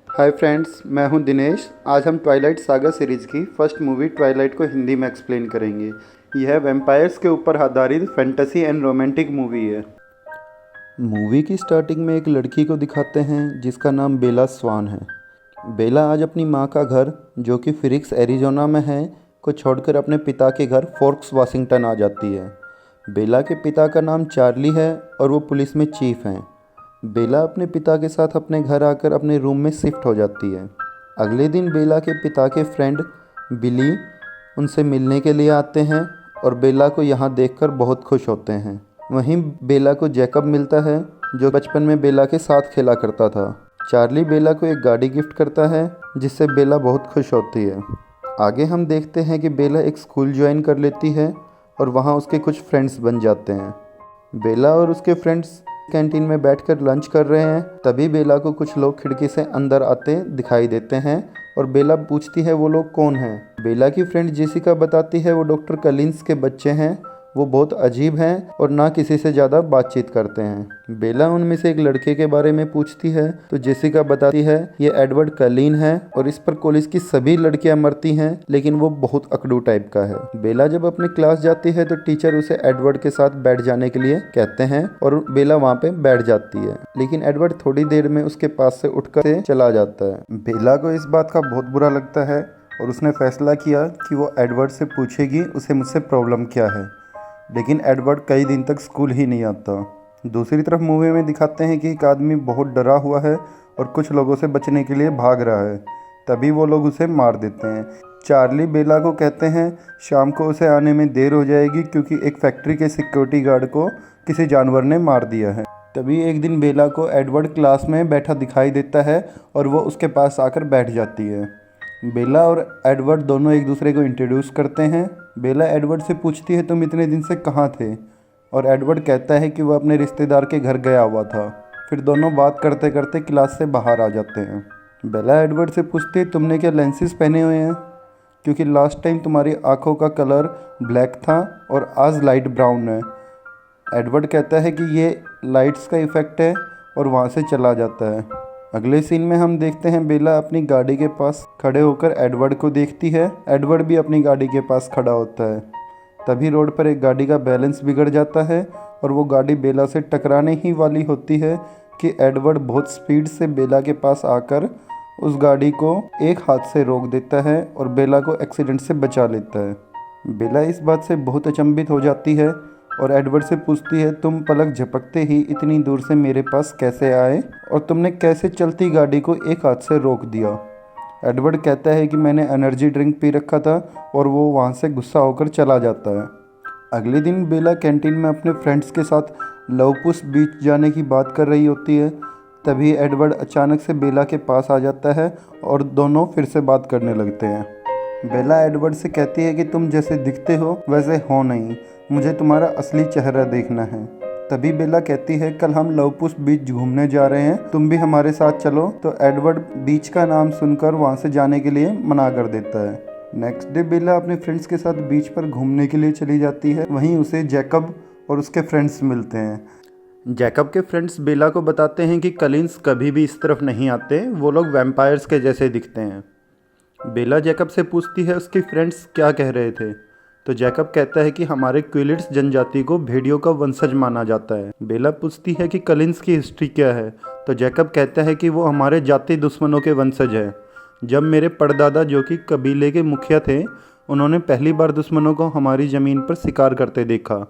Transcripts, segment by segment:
Hi friends, मैं हूं दिनेश। आज हम ट्वाइलाइट सागा सीरीज़ की फर्स्ट मूवी ट्वाइलाइट को हिंदी में एक्सप्लेन करेंगे। यह वैम्पायर्स के ऊपर आधारित फैंटेसी एंड रोमांटिक मूवी है। मूवी की स्टार्टिंग में एक लड़की को दिखाते हैं जिसका नाम बेला स्वान है। बेला आज अपनी मां का घर, जो कि फिनिक्स एरिजोना में है, को छोड़कर अपने पिता के घर फोर्क्स वाशिंगटन आ जाती है। बेला के पिता का नाम चार्ली है और वो पुलिस में चीफ हैं। बेला अपने पिता के साथ अपने घर आकर अपने रूम में शिफ्ट हो जाती है। अगले दिन बेला के पिता के फ्रेंड बिली उनसे मिलने के लिए आते हैं और बेला को यहाँ देखकर बहुत खुश होते हैं। वहीं बेला को जैकब मिलता है, जो बचपन में बेला के साथ खेला करता था। चार्ली बेला को एक गाड़ी गिफ्ट करता है, जिससे बेला बहुत खुश होती है। आगे हम देखते हैं कि बेला एक स्कूल ज्वाइन कर लेती है और वहाँ उसके कुछ फ्रेंड्स बन जाते हैं। बेला और उसके फ्रेंड्स कैंटीन में बैठकर लंच कर रहे हैं। तभी बेला को कुछ लोग खिड़की से अंदर आते दिखाई देते हैं और बेला पूछती है वो लोग कौन हैं। बेला की फ्रेंड जेसिका बताती है वो डॉक्टर कलिंस के बच्चे हैं। वो बहुत अजीब हैं और ना किसी से ज़्यादा बातचीत करते हैं। बेला उनमें से एक लड़के के बारे में पूछती है तो जेसिका बताती है ये एडवर्ड कलीन है और इस पर कॉलेज की सभी लड़कियां मरती हैं, लेकिन वो बहुत अकड़ू टाइप का है। बेला जब अपने क्लास जाती है तो टीचर उसे एडवर्ड के साथ बैठ जाने के लिए कहते हैं और बेला वहाँ पे बैठ जाती है, लेकिन एडवर्ड थोड़ी देर में उसके पास से उठकर चला जाता है। बेला को इस बात का बहुत बुरा लगता है और उसने फैसला किया कि वो एडवर्ड से पूछेगी उसे मुझसे प्रॉब्लम क्या है, लेकिन एडवर्ड कई दिन तक स्कूल ही नहीं आता। दूसरी तरफ मूवी में दिखाते हैं कि एक आदमी बहुत डरा हुआ है और कुछ लोगों से बचने के लिए भाग रहा है। तभी वो लोग उसे मार देते हैं। चार्ली बेला को कहते हैं शाम को उसे आने में देर हो जाएगी क्योंकि एक फैक्ट्री के सिक्योरिटी गार्ड को किसी जानवर ने मार दिया है। तभी एक दिन बेला को एडवर्ड क्लास में बैठा दिखाई देता है और वो उसके पास आकर बैठ जाती है। बेला और एडवर्ड दोनों एक दूसरे को इंट्रोड्यूस करते हैं। बेला एडवर्ड से पूछती है तुम इतने दिन से कहाँ थे, और एडवर्ड कहता है कि वह अपने रिश्तेदार के घर गया हुआ था। फिर दोनों बात करते करते क्लास से बाहर आ जाते हैं। बेला एडवर्ड से पूछती है तुमने क्या लेंसेज पहने हुए हैं, क्योंकि लास्ट टाइम तुम्हारी आंखों का कलर ब्लैक था और आज लाइट ब्राउन है। एडवर्ड कहता है कि ये लाइट्स का इफ़ेक्ट है और वहाँ से चला जाता है। अगले सीन में हम देखते हैं बेला अपनी गाड़ी के पास खड़े होकर एडवर्ड को देखती है। एडवर्ड भी अपनी गाड़ी के पास खड़ा होता है। तभी रोड पर एक गाड़ी का बैलेंस बिगड़ जाता है और वो गाड़ी बेला से टकराने ही वाली होती है कि एडवर्ड बहुत स्पीड से बेला के पास आकर उस गाड़ी को एक हाथ से रोक देता है और बेला को एक्सीडेंट से बचा लेता है। बेला इस बात से बहुत अचंभित हो जाती है और एडवर्ड से पूछती है तुम पलक झपकते ही इतनी दूर से मेरे पास कैसे आए और तुमने कैसे चलती गाड़ी को एक हाथ से रोक दिया। एडवर्ड कहता है कि मैंने एनर्जी ड्रिंक पी रखा था और वो वहाँ से गुस्सा होकर चला जाता है। अगले दिन बेला कैंटीन में अपने फ्रेंड्स के साथ लवपुस बीच जाने की बात कर रही होती है। तभी एडवर्ड अचानक से बेला के पास आ जाता है और दोनों फिर से बात करने लगते हैं। बेला एडवर्ड से कहती है कि तुम जैसे दिखते हो वैसे हो नहीं, मुझे तुम्हारा असली चेहरा देखना है। तभी बेला कहती है कल हम लवपुस बीच घूमने जा रहे हैं, तुम भी हमारे साथ चलो। तो एडवर्ड बीच का नाम सुनकर वहाँ से जाने के लिए मना कर देता है। नेक्स्ट डे बेला अपने फ्रेंड्स के साथ बीच पर घूमने के लिए चली जाती है। वहीं उसे जैकब और उसके फ्रेंड्स मिलते हैं। जैकब के फ्रेंड्स बेला को बताते हैं कि कलिंस कभी भी इस तरफ नहीं आते, वो लोग वैम्पायर्स के जैसे दिखते हैं। बेला जैकब से पूछती है उसके फ्रेंड्स क्या कह रहे थे, तो जैकब कहता है कि हमारे क्विलिट्स जनजाति को भेड़ियों का वंशज माना जाता है। बेला पूछती है कि कलिंस की हिस्ट्री क्या है, तो जैकब कहता है कि वो हमारे जाति दुश्मनों के वंशज है। जब मेरे परदादा, जो कि कबीले के मुखिया थे, उन्होंने पहली बार दुश्मनों को हमारी ज़मीन पर शिकार करते देखा,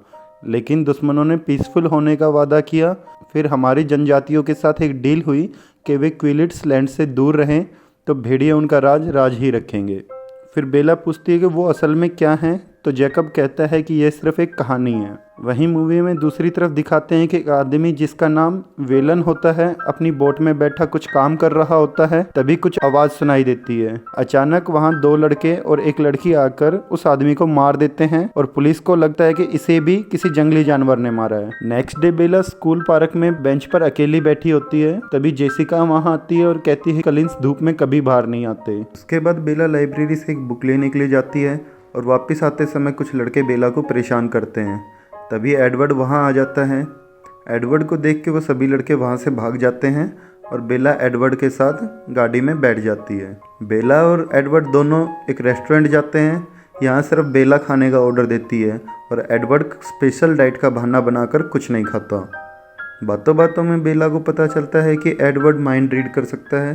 लेकिन दुश्मनों ने पीसफुल होने का वादा किया। फिर हमारी जनजातियों के साथ एक डील हुई कि वे क्विलिट्स लैंड से दूर रहें तो भेड़िए उनका राज ही रखेंगे। फिर बेला पूछती है कि वो असल में क्या हैं, तो जैकब कहता है कि यह सिर्फ एक कहानी है। वहीं मूवी में दूसरी तरफ दिखाते हैं कि एक आदमी जिसका नाम वेलन होता है अपनी बोट में बैठा कुछ काम कर रहा होता है। तभी कुछ आवाज़ सुनाई देती है। अचानक वहां दो लड़के और एक लड़की आकर उस आदमी को मार देते हैं और पुलिस को लगता है कि इसे भी किसी जंगली जानवर ने मारा है। नेक्स्ट डे बेला स्कूल पार्क में बेंच पर अकेली बैठी होती है। तभी जेसिका वहाँ आती है और कहती है कलिंस धूप में कभी बाहर नहीं आते। उसके बाद बेला लाइब्रेरी से एक बुक लेने के लिए जाती है और वापस आते समय कुछ लड़के बेला को परेशान करते हैं। तभी एडवर्ड वहाँ आ जाता है। एडवर्ड को देख के वो सभी लड़के वहाँ से भाग जाते हैं और बेला एडवर्ड के साथ गाड़ी में बैठ जाती है। बेला और एडवर्ड दोनों एक रेस्टोरेंट जाते हैं। यहाँ सिर्फ बेला खाने का ऑर्डर देती है और एडवर्ड स्पेशल डाइट का बहाना बनाकर कुछ नहीं खाता। बातों बातों में बेला को पता चलता है कि एडवर्ड माइंड रीड कर सकता है,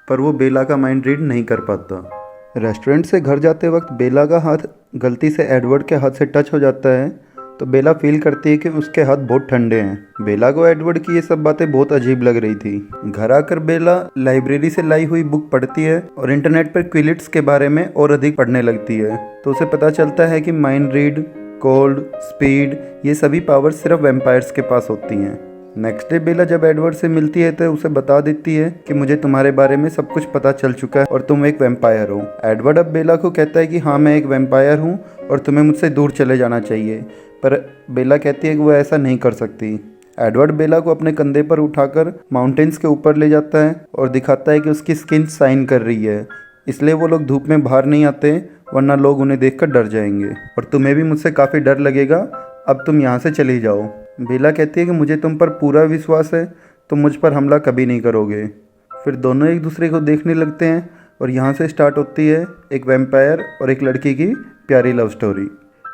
पर वो बेला का माइंड रीड नहीं कर पाता। रेस्टोरेंट से घर जाते वक्त बेला का हाथ गलती से एडवर्ड के हाथ से टच हो जाता है, तो बेला फील करती है कि उसके हाथ बहुत ठंडे हैं। बेला को एडवर्ड की ये सब बातें बहुत अजीब लग रही थी। घर आकर बेला लाइब्रेरी से लाई हुई बुक पढ़ती है और इंटरनेट पर क्विलिट्स के बारे में और अधिक पढ़ने लगती है, तो उसे पता चलता है कि माइंड रीड, कोल्ड, स्पीड, ये सभी पावर्स सिर्फ वैम्पायर्स के पास होती हैं। नेक्स्ट डे बेला जब एडवर्ड से मिलती है तो उसे बता देती है कि मुझे तुम्हारे बारे में सब कुछ पता चल चुका है और तुम एक वैम्पायर हो। एडवर्ड अब बेला को कहता है कि हाँ, मैं एक वैम्पायर हूँ और तुम्हें मुझसे दूर चले जाना चाहिए, पर बेला कहती है कि वो ऐसा नहीं कर सकती। एडवर्ड बेला को अपने कंधे पर उठाकर माउंटेन्स के ऊपर ले जाता है और दिखाता है कि उसकी स्किन शाइन कर रही है, इसलिए वो लोग धूप में बाहर नहीं आते, वरना लोग उन्हें देखकर डर जाएंगे और तुम्हें भी मुझसे काफ़ी डर लगेगा। अब तुम यहाँ से चली जाओ। बेला कहती है कि मुझे तुम पर पूरा विश्वास है, तुम मुझ पर हमला कभी नहीं करोगे। फिर दोनों एक दूसरे को देखने लगते हैं और यहाँ से स्टार्ट होती है एक वैम्पायर और एक लड़की की प्यारी लव स्टोरी।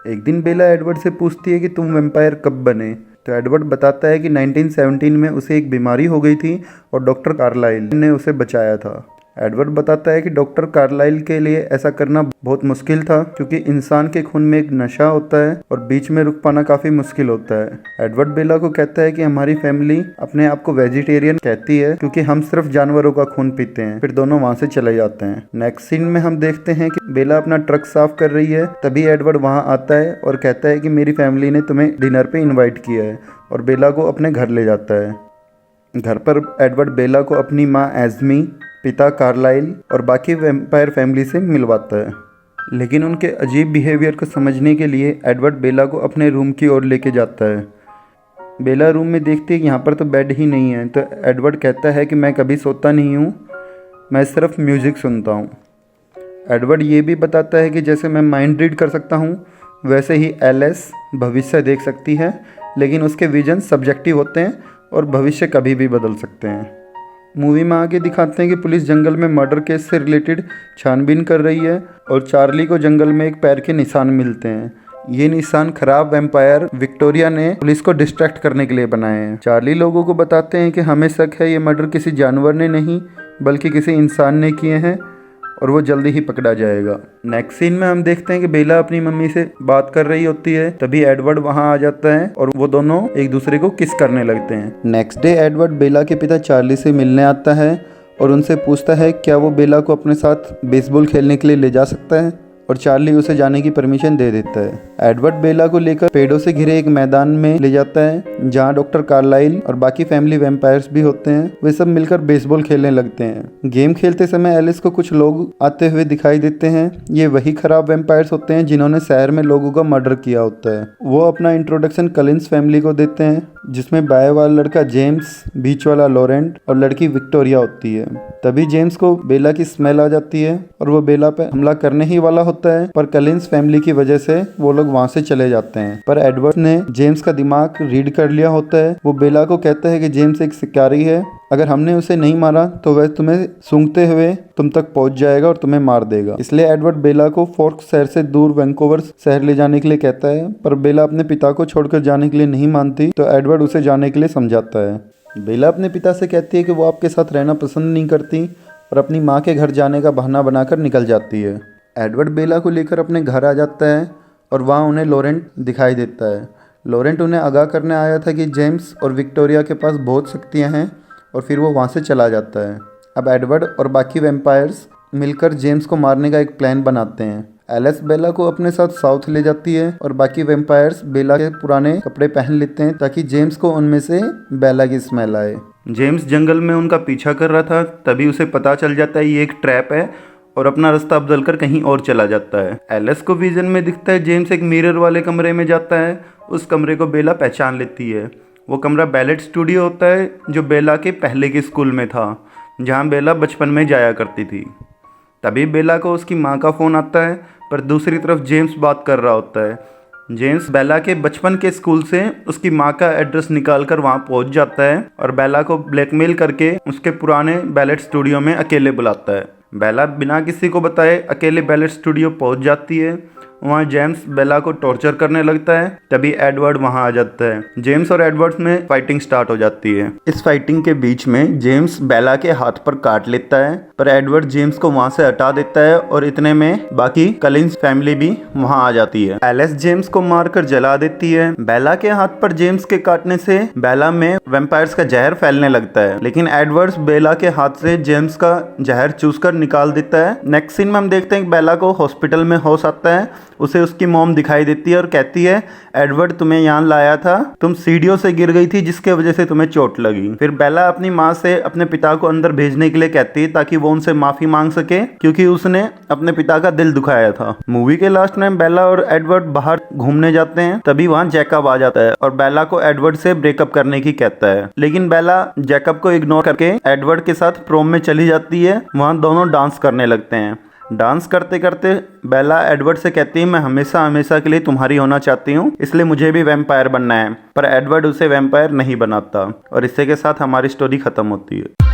एक दिन बेला एडवर्ड से पूछती है कि तुम वैम्पायर कब बने, तो एडवर्ड बताता है कि 1917 में उसे एक बीमारी हो गई थी और डॉक्टर कार्लाइल ने उसे बचाया था। एडवर्ड बताता है कि डॉक्टर कार्लाइल के लिए ऐसा करना बहुत मुश्किल था, क्योंकि इंसान के खून में एक नशा होता है और बीच में रुक पाना काफ़ी मुश्किल होता है। एडवर्ड बेला को कहता है कि हमारी फैमिली अपने आप को वेजिटेरियन कहती है, क्योंकि हम सिर्फ जानवरों का खून पीते हैं। फिर दोनों वहाँ से चले जाते हैं। नेक्स्ट सीन में हम देखते हैं कि बेला अपना ट्रक साफ कर रही है, तभी एडवर्ड वहाँ आता है और कहता है कि मेरी फैमिली ने तुम्हें डिनर पे इन्वाइट किया है, और बेला को अपने घर ले जाता है। घर पर एडवर्ड बेला को अपनी माँ एज़मी, पिता कार्लाइल और बाकी वैम्पायर फैमिली से मिलवाता है, लेकिन उनके अजीब बिहेवियर को समझने के लिए एडवर्ड बेला को अपने रूम की ओर लेके जाता है। बेला रूम में देखती है कि यहाँ पर तो बेड ही नहीं है, तो एडवर्ड कहता है कि मैं कभी सोता नहीं हूँ, मैं सिर्फ म्यूज़िक सुनता हूँ। एडवर्ड ये भी बताता है कि जैसे मैं माइंड रीड कर सकता हूँ, वैसे ही एलिस भविष्य देख सकती है, लेकिन उसके विजन सब्जेक्टिव होते हैं और भविष्य कभी भी बदल सकते हैं। मूवी में आगे दिखाते हैं कि पुलिस जंगल में मर्डर केस से रिलेटेड छानबीन कर रही है और चार्ली को जंगल में एक पैर के निशान मिलते हैं। ये निशान खराब वैम्पायर विक्टोरिया ने पुलिस को डिस्ट्रैक्ट करने के लिए बनाए हैं। चार्ली लोगों को बताते हैं कि हमें शक है ये मर्डर किसी जानवर ने नहीं बल्कि किसी इंसान ने किए हैं और वो जल्दी ही पकड़ा जाएगा। नेक्स्ट सीन में हम देखते हैं कि बेला अपनी मम्मी से बात कर रही होती है, तभी एडवर्ड वहां आ जाता है और वो दोनों एक दूसरे को किस करने लगते हैं। नेक्स्ट डे एडवर्ड बेला के पिता चार्ली से मिलने आता है और उनसे पूछता है क्या वो बेला को अपने साथ बेसबॉल खेलने के लिए ले जा सकता है, और चार्ली उसे जाने की परमिशन दे देता है। एडवर्ड बेला को लेकर पेड़ों से घिरे एक मैदान में ले जाता है, जहां डॉक्टर कार्लाइल और बाकी फैमिली वैम्पायर्स भी होते हैं। वे सब मिलकर बेसबॉल खेलने लगते हैं। गेम खेलते समय एलिस को कुछ लोग आते हुए दिखाई देते हैं। ये वही खराब वैम्पायर्स होते हैं जिन्होंने शहर में लोगों का मर्डर किया होता है। वो अपना इंट्रोडक्शन कलिंस फैमिली को देते हैं, जिसमें बाएं वाला लड़का जेम्स, बीच वाला लॉरेंट और लड़की विक्टोरिया होती है। तभी जेम्स को बेला की स्मेल आ जाती है और वो बेला पे हमला करने ही वाला होता है, पर कलिंस फैमिली की वजह से वो लोग वहां से चले जाते हैं। पर एडवर्ड ने जेम्स का दिमाग रीड कर लिया होता है। वो बेला को कहता है कि जेम्स एक शिकारी है, अगर हमने उसे नहीं मारा तो वह तुम्हें सूंघते हुए तुम तक पहुंच जाएगा और तुम्हें मार देगा। इसलिए एडवर्ड बेला को फोर्क शहर से दूर वैंकूवर शहर ले जाने के लिए कहता है, पर बेला अपने पिता को छोड़कर जाने के लिए नहीं मानती, तो एडवर्ड उसे जाने के लिए समझाता है। बेला अपने पिता से कहती है कि वो आपके साथ रहना पसंद नहीं करती और अपनी माँ के घर जाने का बहाना बनाकर निकल जाती है। एडवर्ड बेला को लेकर अपने घर आ जाता है और वहाँ उन्हें लॉरेंट दिखाई देता है। लॉरेंट उन्हें आगाह करने आया था कि जेम्स और विक्टोरिया के पास बहुत शक्तियाँ हैं, और फिर वो वहाँ से चला जाता है। अब एडवर्ड और बाकी वैम्पायर्स मिलकर जेम्स को मारने का एक प्लान बनाते हैं। एलिस बेला को अपने साथ साउथ ले जाती है और बाकी वैम्पायर्स बेला के पुराने कपड़े पहन लेते हैं ताकि जेम्स को उनमें से बेला की स्मेल आए। जेम्स जंगल में उनका पीछा कर रहा था, तभी उसे पता चल जाता है ये एक ट्रैप है और अपना रास्ता बदल कर कहीं और चला जाता है। एलिस को विजन में दिखता है जेम्स एक मिरर वाले कमरे में जाता है। उस कमरे को बेला पहचान लेती है। वो कमरा बैलेट स्टूडियो होता है, जो बेला के पहले के स्कूल में था, जहाँ बेला बचपन में जाया करती थी। तभी बेला को उसकी माँ का फ़ोन आता है, पर दूसरी तरफ जेम्स बात कर रहा होता है। जेम्स बेला के बचपन के स्कूल से उसकी माँ का एड्रेस निकालकर वहाँ पहुँच जाता है और बेला को ब्लैकमेल करके उसके पुराने बैलेट स्टूडियो में अकेले बुलाता है। बेला बिना किसी को बताए अकेले बैलेट स्टूडियो पहुँच जाती है। वहाँ जेम्स बेला को टॉर्चर करने लगता है। तभी एडवर्ड वहाँ आ जाता है। जेम्स और एडवर्ड में फाइटिंग स्टार्ट हो जाती है। इस फाइटिंग के बीच में जेम्स बेला के हाथ पर काट लेता है, पर एडवर्ड जेम्स को वहाँ से हटा देता है और इतने में बाकी कलिंस फैमिली भी वहाँ आ जाती है। एलिस जेम्स को मारकर जला देती है। बेला के हाथ पर जेम्स के काटने से बेला में वैम्पायर्स का जहर फैलने लगता है, लेकिन एडवर्ड बेला के हाथ से जेम्स का जहर चूसकर निकाल देता है। नेक्स्ट सीन में हम देखते हैं कि बेला को हॉस्पिटल में होश आता है। उसे उसकी मॉम दिखाई देती है और कहती है, एडवर्ड तुम्हें यहाँ लाया था, तुम सीढ़ियों से गिर गई थी जिसके वजह से तुम्हें चोट लगी। फिर बेला अपनी माँ से अपने पिता को अंदर भेजने के लिए कहती है ताकि वो उनसे माफी मांग सके, क्योंकि उसने अपने पिता का दिल दुखाया था। मूवी के लास्ट में बेला और एडवर्ड बाहर घूमने जाते हैं। तभी वहाँ जैकब आ जाता है और बेला को एडवर्ड से ब्रेकअप करने की कहता है, लेकिन बेला जैकब को इग्नोर करके एडवर्ड के साथ प्रोम में चली जाती है। वहाँ दोनों डांस करने लगते हैं। डांस करते करते बेला एडवर्ड से कहती है, मैं हमेशा हमेशा के लिए तुम्हारी होना चाहती हूँ, इसलिए मुझे भी वैम्पायर बनना है। पर एडवर्ड उसे वैम्पायर नहीं बनाता और इसी के साथ हमारी स्टोरी खत्म होती है।